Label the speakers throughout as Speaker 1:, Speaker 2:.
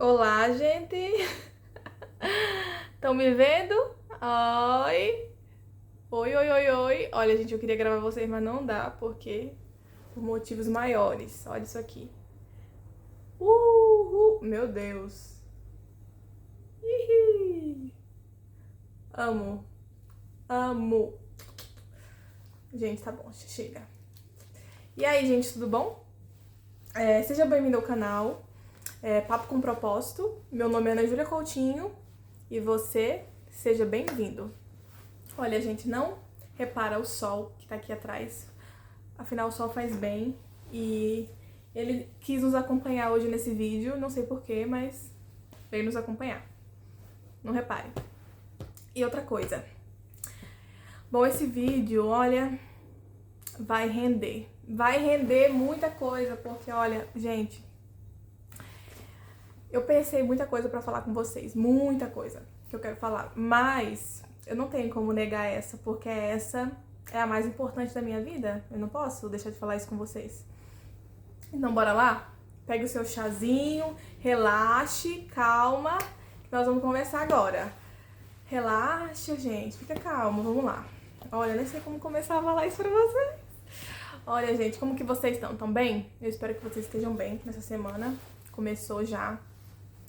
Speaker 1: Olá, gente! Estão me vendo? Oi! Oi, oi, oi, oi! Olha, gente, eu queria gravar vocês, mas não dá, porque por motivos maiores. Olha isso aqui. Uhul! Meu Deus! Ih, amo, amo! Gente, tá bom, chega. E aí, gente, tudo bom? Seja bem-vindo ao canal Papo com Propósito. Meu nome é Ana Júlia Coutinho e você, seja bem-vindo. Olha, gente, não repara o sol que tá aqui atrás. Afinal, o sol faz bem e ele quis nos acompanhar hoje nesse vídeo. Não sei porquê, mas veio nos acompanhar. Não repare. E outra coisa. Bom, esse vídeo, olha, vai render. Vai render muita coisa, porque, olha, gente, eu pensei muita coisa pra falar com vocês. Muita coisa que eu quero falar. Mas eu não tenho como negar essa, porque essa é a mais importante da minha vida. Eu não posso deixar de falar isso com vocês. Então, bora lá? Pegue o seu chazinho, relaxe, calma, que nós vamos conversar agora. Relaxa, gente, fica calmo, vamos lá. Olha, nem sei como começar a falar isso pra vocês. Olha, gente, como que vocês estão? Tão bem? Eu espero que vocês estejam bem nessa semana. Começou já,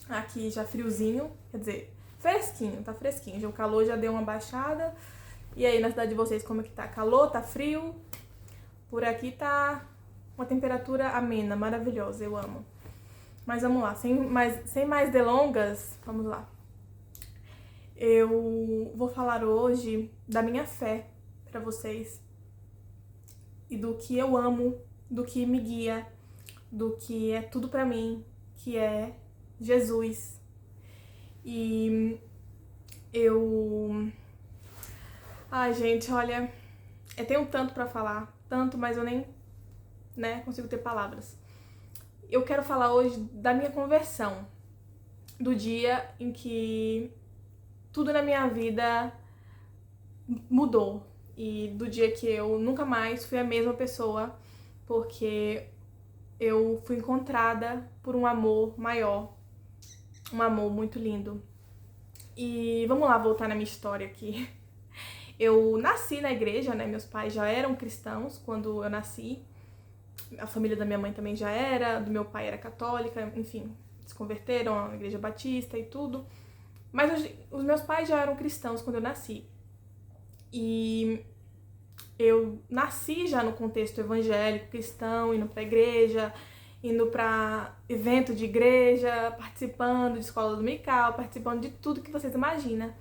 Speaker 1: aqui já friozinho, quer dizer, fresquinho, tá fresquinho. Já o calor já deu uma baixada. E aí, na cidade de vocês, como é que tá? Calor? Tá frio? Por aqui tá uma temperatura amena, maravilhosa, eu amo. Mas vamos lá, sem mais delongas, vamos lá. Eu vou falar hoje da minha fé pra vocês e do que eu amo, do que me guia, do que é tudo pra mim, que é Jesus. E eu... Ai, gente, olha, eu tenho tanto pra falar, tanto, mas eu nem, consigo ter palavras. Eu quero falar hoje da minha conversão, do dia em que tudo na minha vida mudou e do dia que eu nunca mais fui a mesma pessoa, porque eu fui encontrada por um amor maior, um amor muito lindo. E vamos lá voltar na minha história aqui. Eu nasci na igreja, né? Meus pais já eram cristãos quando eu nasci. A família da minha mãe também já era, do meu pai era católica, enfim, se converteram à igreja batista e tudo. Mas os meus pais já eram cristãos quando eu nasci. E eu nasci já no contexto evangélico, cristão, indo pra igreja, indo pra evento de igreja, participando de escola dominical, participando de tudo que vocês imaginam.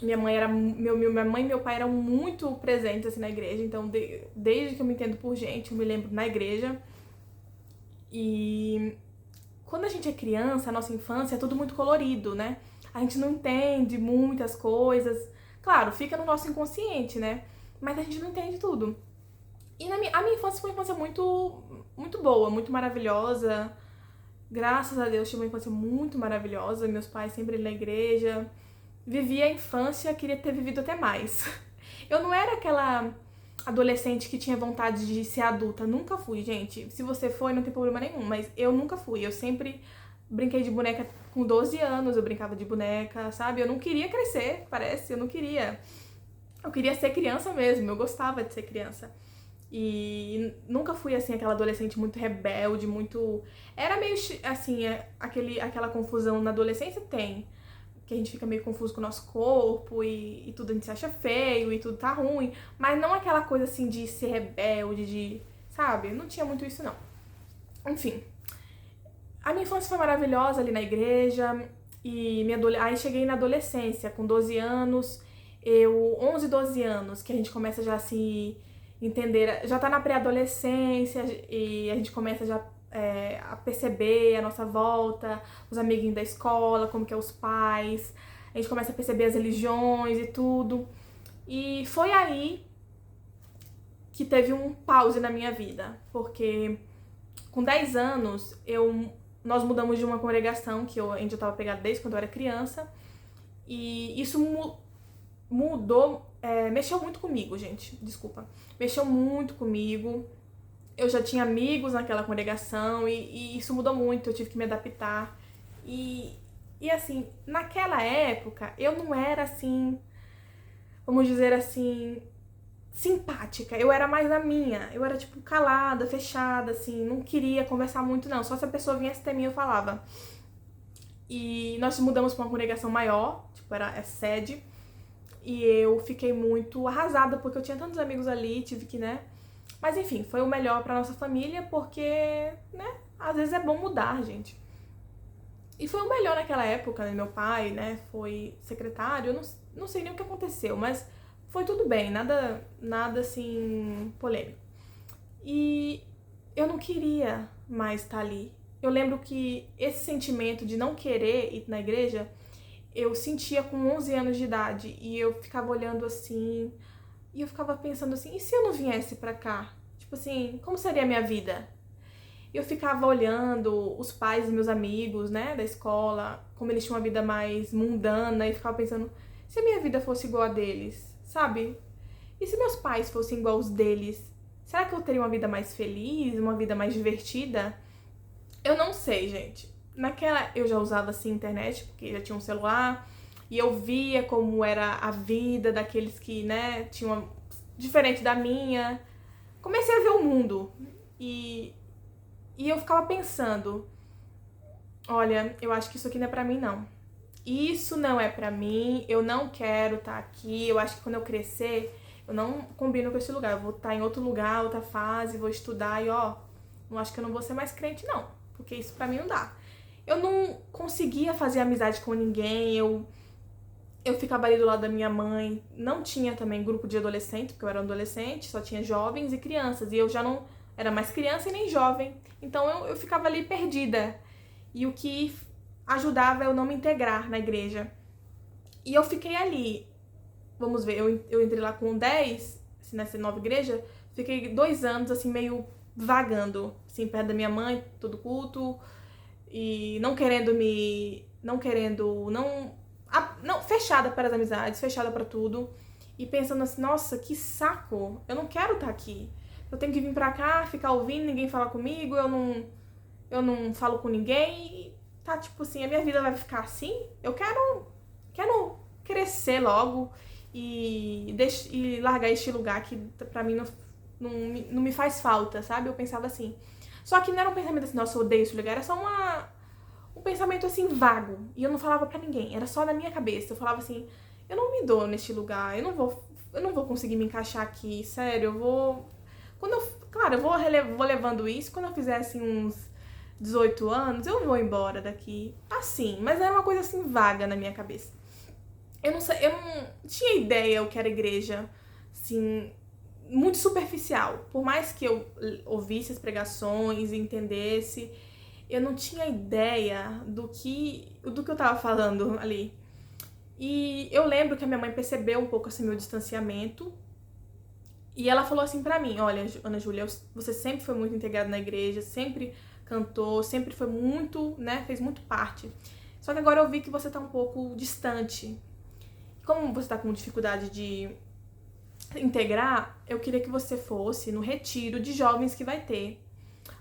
Speaker 1: Minha mãe e meu pai eram muito presentes assim na igreja, então desde que eu me entendo por gente, eu me lembro na igreja. E quando a gente é criança, a nossa infância é tudo muito colorido, né? A gente não entende muitas coisas. Claro, fica no nosso inconsciente, né? Mas a gente não entende tudo. E a minha infância foi uma infância muito, muito boa, muito maravilhosa. Graças a Deus, tive uma infância muito maravilhosa. Meus pais sempre na igreja. Vivi a infância, queria ter vivido até mais. Eu não era aquela adolescente que tinha vontade de ser adulta. Nunca fui, gente. Se você foi, não tem problema nenhum. Mas eu nunca fui. Eu sempre brinquei de boneca com 12 anos. Eu brincava de boneca, sabe? Eu não queria crescer, parece. Eu não queria. Eu queria ser criança mesmo. Eu gostava de ser criança. E nunca fui, assim, aquela adolescente muito rebelde, muito... Era meio, assim, aquela confusão na adolescência tem. Que a gente fica meio confuso com o nosso corpo e tudo a gente se acha feio e tudo tá ruim. Mas não aquela coisa, assim, de ser rebelde, de... Sabe? Não tinha muito isso, não. Enfim. A minha infância foi maravilhosa ali na igreja. E aí cheguei na adolescência, com 12 anos. 11, 12 anos, que a gente começa já a se entender, já tá na pré-adolescência e a gente começa já a perceber a nossa volta, os amiguinhos da escola, como que é os pais, a gente começa a perceber as religiões e tudo. E foi aí que teve um pause na minha vida, porque com 10 anos nós mudamos de uma congregação que eu ainda estava pegada desde quando eu era criança, e isso mudou, mexeu muito comigo, gente, desculpa. Mexeu muito comigo. Eu já tinha amigos naquela congregação e isso mudou muito, eu tive que me adaptar. E, e assim, naquela época, eu não era assim, vamos dizer assim, simpática. Eu era mais a minha. Eu era, tipo, calada, fechada, assim, não queria conversar muito, não. Só se a pessoa viesse até mim, eu falava. E nós mudamos pra uma congregação maior, tipo, era sede. E eu fiquei muito arrasada, porque eu tinha tantos amigos ali, tive que, né? Mas enfim, foi o melhor pra nossa família, porque, né? Às vezes é bom mudar, gente. E foi o melhor naquela época, né? Meu pai, né, foi secretário, eu não sei nem o que aconteceu, mas foi tudo bem, nada assim polêmico. E eu não queria mais estar ali. Eu lembro que esse sentimento de não querer ir na igreja, eu sentia com 11 anos de idade. E eu ficava olhando assim, e eu ficava pensando assim, e se eu não viesse pra cá? Tipo assim, como seria a minha vida? Eu ficava olhando os pais dos meus amigos, né, da escola, como eles tinham uma vida mais mundana, e ficava pensando, se a minha vida fosse igual a deles, sabe? E se meus pais fossem igual aos deles? Será que eu teria uma vida mais feliz, uma vida mais divertida? Eu não sei, gente. Naquela eu já usava assim internet, porque já tinha um celular, e eu via como era a vida daqueles que, né, tinham uma... diferente da minha. Comecei a ver o mundo e eu ficava pensando, olha, eu acho que isso aqui não é pra mim não. Isso não é pra mim, eu não quero estar aqui, eu acho que quando eu crescer, eu não combino com esse lugar, eu vou estar em outro lugar, outra fase, vou estudar e ó, não acho que eu não vou ser mais crente não, porque isso pra mim não dá. Eu não conseguia fazer amizade com ninguém, eu ficava ali do lado da minha mãe, não tinha também grupo de adolescente, porque eu era um adolescente, só tinha jovens e crianças, e eu já não era mais criança e nem jovem, então eu ficava ali perdida. E o que ajudava eu não me integrar na igreja. E eu fiquei ali, vamos ver, eu entrei lá com 10, assim, nessa nova igreja, fiquei 2 anos, assim, meio vagando, assim, perto da minha mãe, todo culto, e não, fechada para as amizades, fechada para tudo, e pensando assim, nossa, que saco, eu não quero estar aqui. Eu tenho que vir pra cá, ficar ouvindo, ninguém fala comigo, eu não falo com ninguém, e tá tipo assim, a minha vida vai ficar assim? Eu quero crescer logo e largar este lugar que pra mim não me faz falta, sabe? Eu pensava assim. Só que não era um pensamento assim, nossa, eu odeio esse lugar, era só um pensamento assim vago. E eu não falava pra ninguém, era só na minha cabeça. Eu falava assim, eu não me dou neste lugar, eu não vou conseguir me encaixar aqui, sério, eu vou. Claro, vou levando isso, quando eu fizer assim uns 18 anos, eu vou embora daqui. Assim, mas era uma coisa assim vaga na minha cabeça. Eu não sei, eu não tinha ideia o que era igreja, assim, muito superficial. Por mais que eu ouvisse as pregações e entendesse, eu não tinha ideia do que eu tava falando ali. E eu lembro que a minha mãe percebeu um pouco assim meu distanciamento. E ela falou assim pra mim, olha, Ana Júlia, você sempre foi muito integrada na igreja, sempre cantou, sempre foi muito, né, fez muito parte. Só que agora eu vi que você tá um pouco distante. Como você tá com dificuldade de integrar, eu queria que você fosse no retiro de jovens que vai ter.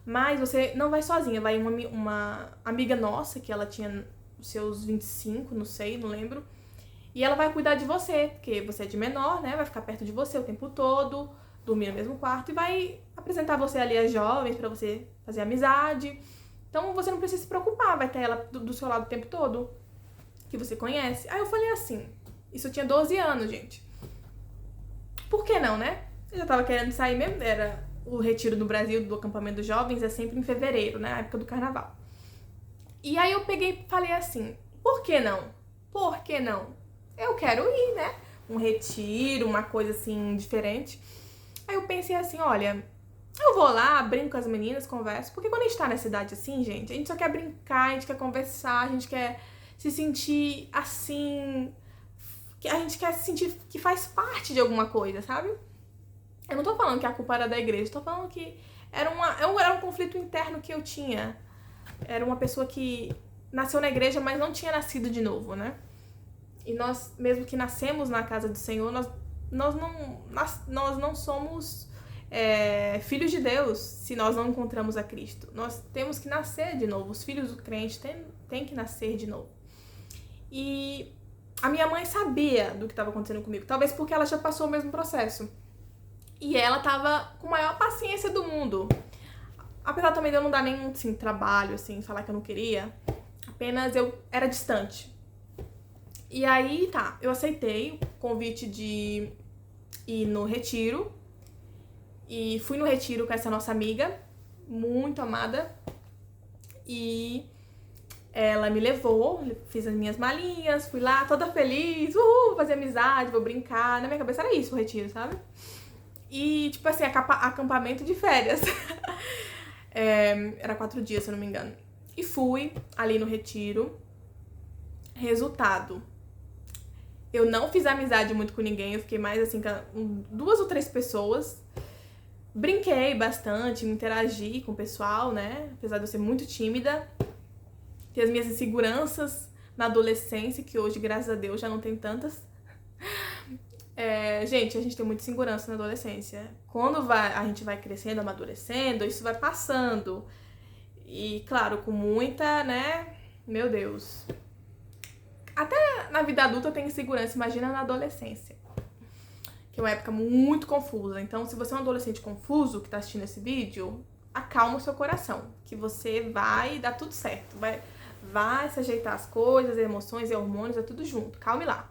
Speaker 1: Mas você não vai sozinha, vai uma amiga nossa, que ela tinha os seus 25, não sei, não lembro. E ela vai cuidar de você, porque você é de menor, né? Vai ficar perto de você o tempo todo, dormir no mesmo quarto e vai apresentar você ali às jovens pra você fazer amizade. Então você não precisa se preocupar, vai ter ela do seu lado o tempo todo, que você conhece. Aí eu falei assim, isso eu tinha 12 anos, gente. Por que não, né? Eu já tava querendo sair mesmo, era o retiro no Brasil do acampamento dos jovens, é sempre em fevereiro, né? Na época do carnaval. E aí eu peguei e falei assim, por que não? Por que não? Eu quero ir, né? Um retiro, uma coisa assim, diferente. Aí eu pensei assim, olha, eu vou lá, brinco com as meninas, converso. Porque quando a gente tá nessa idade assim, gente, a gente só quer brincar, a gente quer conversar, a gente quer se sentir assim... A gente quer se sentir que faz parte de alguma coisa, sabe? Eu não tô falando que a culpa era da igreja, tô falando que era um conflito interno que eu tinha. Era uma pessoa que nasceu na igreja, mas não tinha nascido de novo, né? E nós, mesmo que nascemos na casa do Senhor, nós não somos filhos de Deus se nós não encontramos a Cristo. Nós temos que nascer de novo. Os filhos do crente têm que nascer de novo. E a minha mãe sabia do que estava acontecendo comigo. Talvez porque ela já passou o mesmo processo. E ela tava com a maior paciência do mundo. Apesar também de eu não dar nenhum assim, trabalho, assim, falar que eu não queria. Apenas eu era distante. E aí, tá, eu aceitei o convite de ir no retiro. E fui no retiro com essa nossa amiga, muito amada. E ela me levou, fiz as minhas malinhas, fui lá toda feliz, fazer amizade, vou brincar. Na minha cabeça era isso o retiro, sabe? E, tipo assim, acampamento de férias. Era 4 dias, se eu não me engano. E fui ali no retiro. Resultado. Eu não fiz amizade muito com ninguém, eu fiquei mais assim com 2 ou 3 pessoas. Brinquei bastante, me interagi com o pessoal, né? Apesar de eu ser muito tímida. Ter as minhas inseguranças na adolescência, que hoje, graças a Deus, já não tem tantas. Gente, a gente tem muita insegurança na adolescência. Quando a gente vai crescendo, amadurecendo, isso vai passando. E, claro, com muita, né? Meu Deus. Até na vida adulta tem insegurança, imagina na adolescência. Que é uma época muito confusa. Então, se você é um adolescente confuso que tá assistindo esse vídeo, acalma o seu coração. Que você vai dar tudo certo. Vai se ajeitar as coisas, emoções e hormônios, é tudo junto. Calme lá.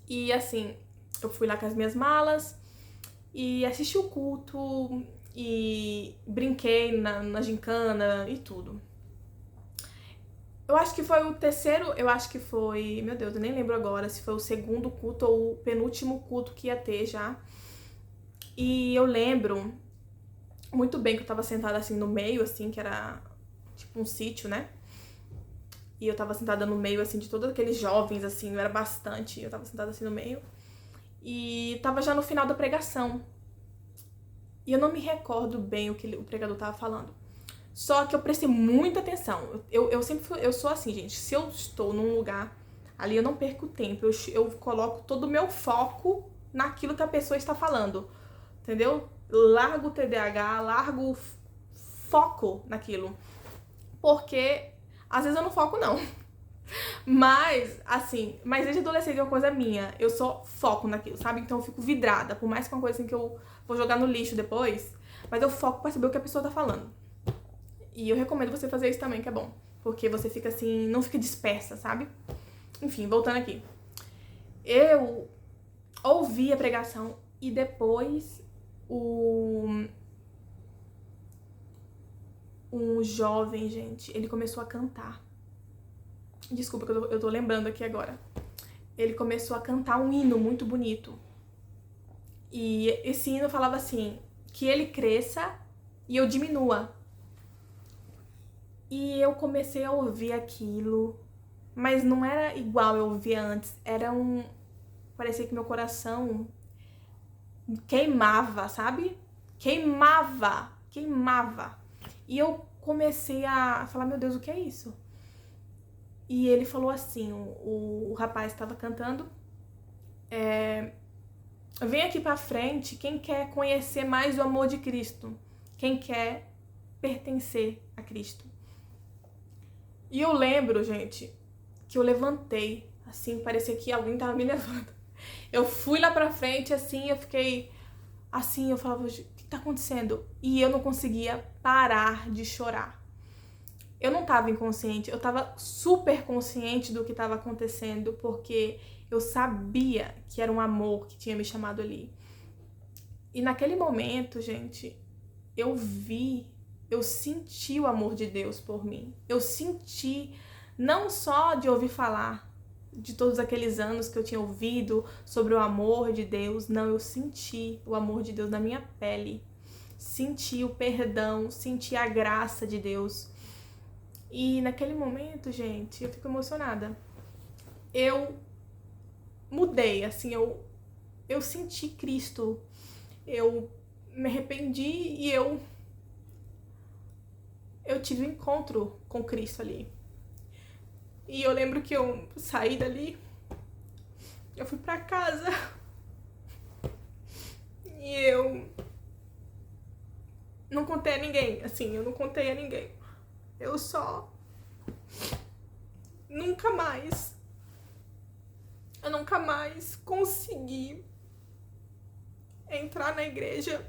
Speaker 1: E assim, eu fui lá com as minhas malas e assisti o culto e brinquei na gincana e tudo. Eu acho que foi o terceiro, meu Deus, eu nem lembro agora se foi o segundo culto ou o penúltimo culto que ia ter já. E eu lembro muito bem que eu tava sentada assim no meio, assim, que era tipo um sítio, né? E eu tava sentada no meio, assim, de todos aqueles jovens, assim, não era bastante. Eu tava sentada assim no meio. E tava já no final da pregação. E eu não me recordo bem o que o pregador tava falando. Só que eu prestei muita atenção. Eu sou assim, gente. Se eu estou num lugar, ali eu não perco tempo. Eu coloco todo o meu foco naquilo que a pessoa está falando. Entendeu? Largo o TDAH, largo o foco naquilo. Porque às vezes eu não foco, não. Mas, assim, mas desde adolescente é uma coisa minha. Eu só foco naquilo, sabe? Então eu fico vidrada. Por mais que é uma coisa assim que eu vou jogar no lixo depois, mas eu foco pra saber o que a pessoa tá falando. E eu recomendo você fazer isso também, que é bom. Porque você fica assim, não fica dispersa, sabe? Enfim, voltando aqui. Eu ouvi a pregação e depois um jovem, gente, ele começou a cantar. Desculpa que eu tô lembrando aqui agora. Ele começou a cantar um hino muito bonito. E esse hino falava assim, que ele cresça e eu diminua. E eu comecei a ouvir aquilo, mas não era igual eu ouvia antes. Parecia que meu coração queimava, sabe? Queimava. E eu comecei a falar, meu Deus, o que é isso? E ele falou assim, o rapaz estava cantando, vem aqui pra frente quem quer conhecer mais o amor de Cristo, quem quer pertencer a Cristo. E eu lembro, gente, que eu levantei, assim, parecia que alguém tava me levando. Eu fui lá pra frente, assim, eu fiquei, assim, eu falava, o que tá acontecendo? E eu não conseguia parar de chorar. Eu não tava inconsciente, eu tava super consciente do que tava acontecendo, porque eu sabia que era um amor que tinha me chamado ali. E naquele momento, gente, eu senti o amor de Deus por mim. Eu senti, não só de ouvir falar de todos aqueles anos que eu tinha ouvido sobre o amor de Deus, não, eu senti o amor de Deus na minha pele. Senti o perdão, senti a graça de Deus. E naquele momento, gente, eu fico emocionada. Eu mudei, assim, eu senti Cristo. Eu me arrependi e eu tive um encontro com Cristo ali. E eu lembro que eu saí dali, eu fui pra casa E eu não contei a ninguém, assim, eu não contei a ninguém. Eu só nunca mais consegui entrar na igreja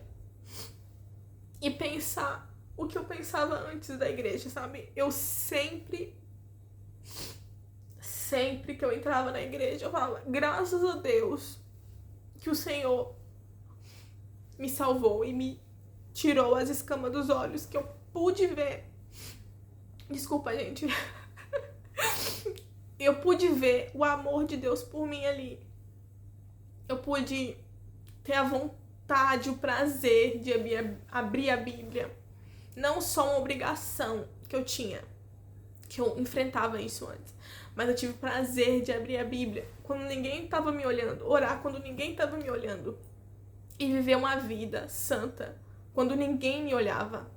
Speaker 1: e pensar o que eu pensava antes da igreja, sabe? Eu sempre que eu entrava na igreja, eu falava, graças a Deus que o Senhor me salvou e me tirou as escamas dos olhos, que eu pude ver. Desculpa, gente. Eu pude ver o amor de Deus por mim ali. Eu pude ter a vontade, o prazer de abrir a Bíblia. Não só uma obrigação que eu tinha, que eu enfrentava isso antes, mas eu tive o prazer de abrir a Bíblia quando ninguém estava me olhando, orar quando ninguém estava me olhando e viver uma vida santa quando ninguém me olhava.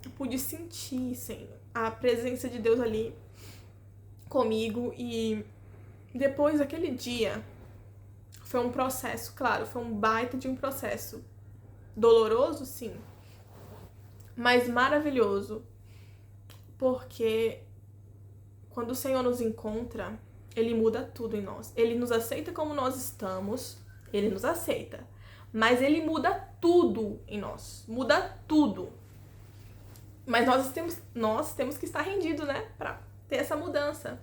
Speaker 1: Eu pude sentir, Senhor, a presença de Deus ali comigo. E depois daquele dia foi um processo, claro, foi um baita de um processo doloroso, sim, mas maravilhoso, porque quando o Senhor nos encontra, Ele muda tudo em nós. Ele nos aceita como nós estamos, Ele nos aceita, mas Ele muda tudo em nós, muda tudo. Mas nós temos que estar rendidos, né, pra ter essa mudança,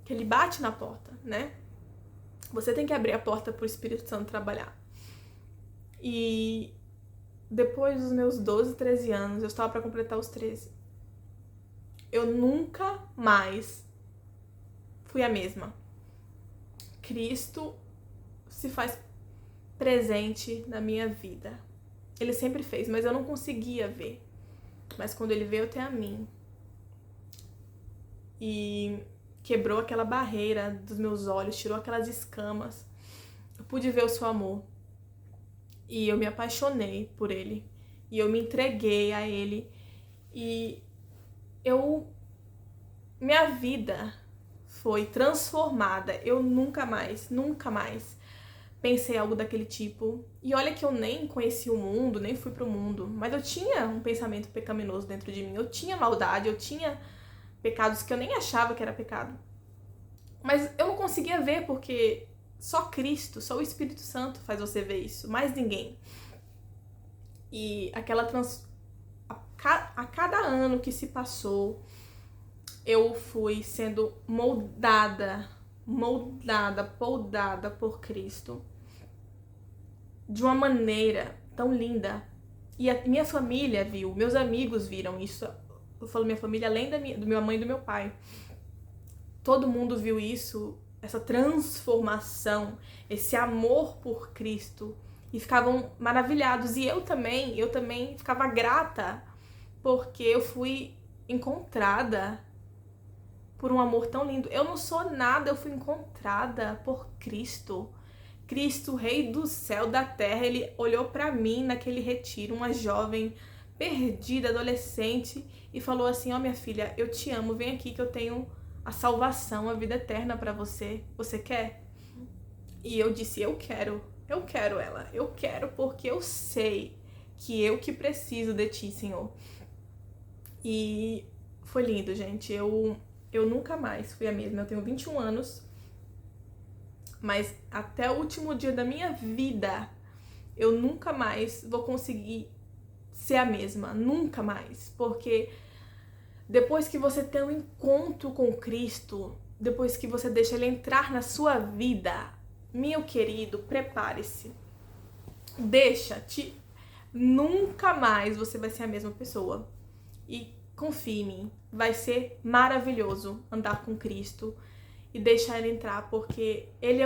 Speaker 1: que Ele bate na porta, né? Você tem que abrir a porta pro Espírito Santo trabalhar. E depois dos meus 12, 13 anos, eu estava para completar os 13. Eu nunca mais fui a mesma. Cristo se faz presente na minha vida. Ele sempre fez, mas eu não conseguia ver. Mas quando ele veio até a mim e quebrou aquela barreira dos meus olhos, tirou aquelas escamas, eu pude ver o seu amor. E eu me apaixonei por ele. E eu me entreguei a ele. E minha vida foi transformada. Eu nunca mais pensei algo daquele tipo. E olha que eu nem conheci o mundo, nem fui pro mundo. Mas eu tinha um pensamento pecaminoso dentro de mim. Eu tinha maldade, eu tinha pecados que eu nem achava que era pecado. Mas eu não conseguia ver porque só Cristo, só o Espírito Santo faz você ver isso. Mais ninguém. E a cada ano que se passou, eu fui sendo moldada por Cristo de uma maneira tão linda. E a minha família viu, meus amigos viram isso. Eu falo minha família além do minha mãe e do meu pai. Todo mundo viu isso, essa transformação, esse amor por Cristo. E ficavam maravilhados. E eu também ficava grata, porque eu fui encontrada por um amor tão lindo. Eu não sou nada, eu fui encontrada por Cristo. Cristo, Rei do céu, da terra, ele olhou pra mim naquele retiro, uma jovem perdida, adolescente, e falou assim, ó, minha filha, eu te amo, vem aqui que eu tenho a salvação, a vida eterna pra você. Você quer? E eu disse, eu quero ela, eu quero porque eu sei que eu que preciso de ti, Senhor. E foi lindo, gente. Eu nunca mais fui a mesma. Eu tenho 21 anos, mas até o último dia da minha vida, eu nunca mais vou conseguir ser a mesma. Nunca mais. Porque depois que você tem um encontro com Cristo, depois que você deixa Ele entrar na sua vida, meu querido, prepare-se. Nunca mais você vai ser a mesma pessoa. E confie em mim, vai ser maravilhoso andar com Cristo e deixar Ele entrar, porque Ele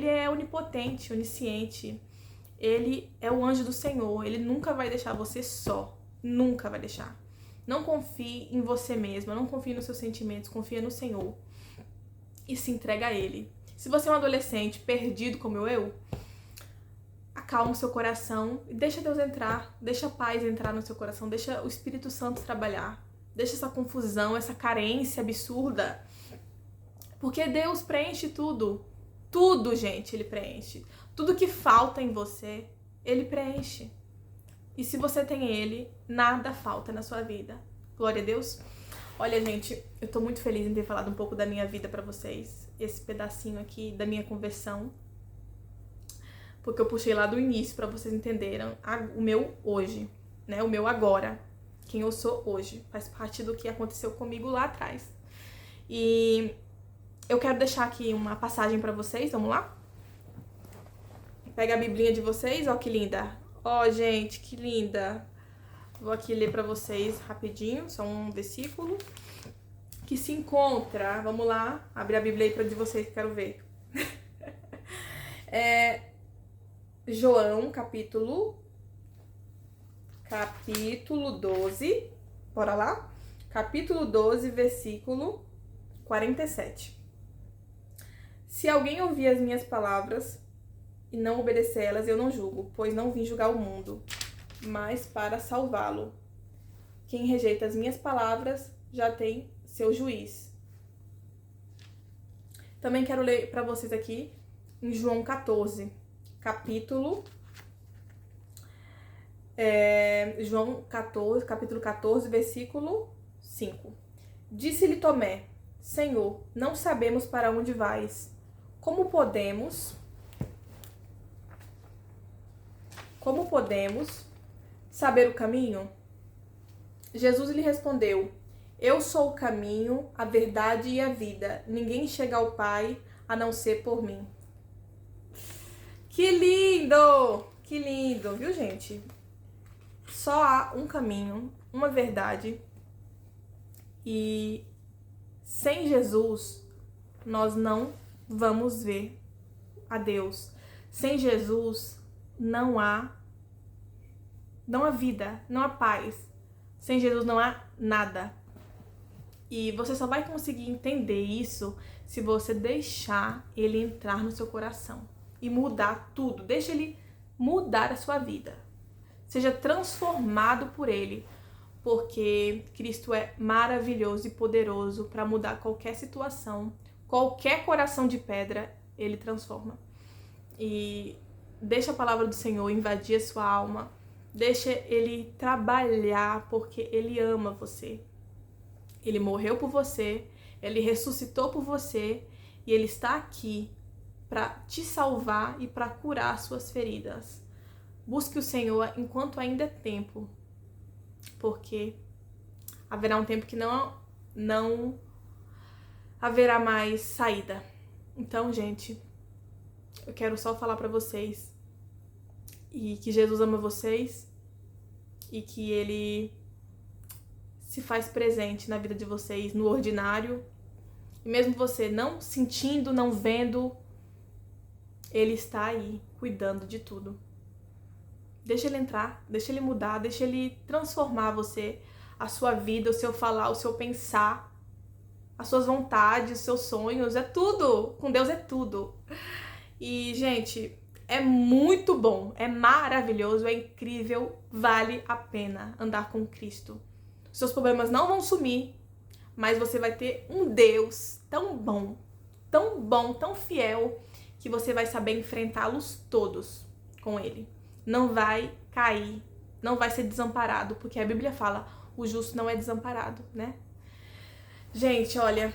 Speaker 1: é onipotente, onisciente. Ele é o anjo do Senhor, Ele nunca vai deixar você só, nunca vai deixar. Não confie em você mesma, não confie nos seus sentimentos, confia no Senhor e se entrega a Ele. Se você é um adolescente perdido como eu, acalma o seu coração e deixa Deus entrar, deixa a paz entrar no seu coração, deixa o Espírito Santo trabalhar, deixa essa confusão, essa carência absurda, porque Deus preenche tudo, gente, Ele preenche, tudo que falta em você, Ele preenche. E se você tem Ele, nada falta na sua vida. Glória a Deus. Olha, gente, eu tô muito feliz em ter falado um pouco da minha vida pra vocês. Esse pedacinho aqui da minha conversão. Porque eu puxei lá do início pra vocês entenderem o meu hoje, né? O meu agora. Quem eu sou hoje. Faz parte do que aconteceu comigo lá atrás. E eu quero deixar aqui uma passagem pra vocês. Vamos lá? Pega a biblinha de vocês. Ó que linda. Ó, gente, que linda. Vou aqui ler pra vocês rapidinho, só um versículo que se encontra, vamos lá, abrir a Bíblia aí pra de vocês que quero ver. João, capítulo 12, bora lá? Capítulo 12, versículo 47. Se alguém ouvir as minhas palavras e não obedecer elas, eu não julgo, pois não vim julgar o mundo, mas para salvá-lo. Quem rejeita as minhas palavras já tem seu juiz. Também quero ler para vocês aqui em João 14, capítulo 14, versículo 5. Disse-lhe Tomé: Senhor, não sabemos para onde vais. Como podemos saber o caminho? Jesus lhe respondeu: Eu sou o caminho, a verdade e a vida. Ninguém chega ao Pai a não ser por mim. Que lindo! Que lindo, viu, gente? Só há um caminho, uma verdade. E sem Jesus, nós não vamos ver a Deus. Sem Jesus, não há vida, não há paz. Sem Jesus não há nada. E você só vai conseguir entender isso se você deixar Ele entrar no seu coração e mudar tudo. Deixa Ele mudar a sua vida. Seja transformado por Ele, porque Cristo é maravilhoso e poderoso para mudar qualquer situação, qualquer coração de pedra, Ele transforma. E deixa a palavra do Senhor invadir a sua alma. Deixa Ele trabalhar, porque Ele ama você. Ele morreu por você, Ele ressuscitou por você e Ele está aqui para te salvar e para curar suas feridas. Busque o Senhor enquanto ainda é tempo, porque haverá um tempo que não haverá mais saída. Então, gente, eu quero só falar para vocês e que Jesus ama vocês e que Ele se faz presente na vida de vocês, no ordinário. E mesmo você não sentindo, não vendo, Ele está aí, cuidando de tudo. Deixa Ele entrar, deixa Ele mudar, deixa Ele transformar você, a sua vida, o seu falar, o seu pensar, as suas vontades, os seus sonhos, é tudo. Com Deus é tudo. E, gente, é muito bom, é maravilhoso, é incrível, vale a pena andar com Cristo. Seus problemas não vão sumir, mas você vai ter um Deus tão bom, tão fiel, que você vai saber enfrentá-los todos com Ele. Não vai cair, não vai ser desamparado, porque a Bíblia fala, o justo não é desamparado, né? Gente, olha,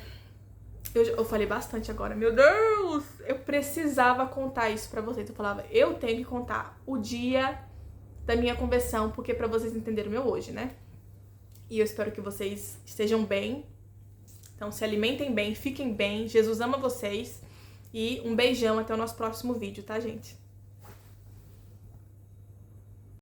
Speaker 1: eu falei bastante agora, meu Deus! Eu precisava contar isso pra vocês. Eu falava, eu tenho que contar o dia da minha conversão, porque pra vocês entenderem o meu hoje, né? E eu espero que vocês estejam bem. Então, se alimentem bem, fiquem bem. Jesus ama vocês. E um beijão, até o nosso próximo vídeo, tá, gente?